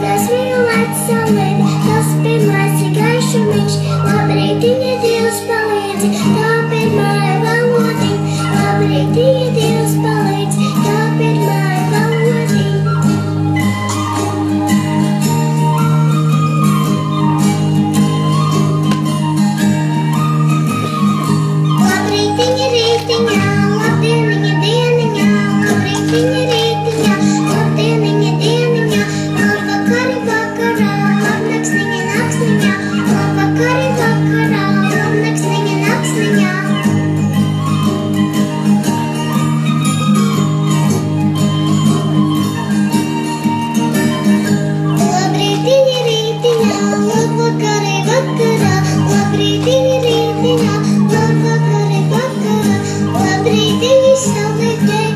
tas mīlēts saulēt, tas pirmais ir gaišumiņš. Labrītiņa Dievs palīdzi, tā pirmā valodiņa. Labrītiņa Dievs palīdzi, tā pirmā valodiņa. Labrītiņa rītiņā, labdieniņa dieniņā. Labrītiņa rītiņā, labdieniņa dieniņā. Labvakari vakarā, labnaksniņa naksniņā. Labvakari vakarā, labnaksniņa naksniņā. Labrītiņa rītiņā, labvakari vakarā. Labrītiņa rītiņā, labvakari vakarā. Labrītiņa saulītē.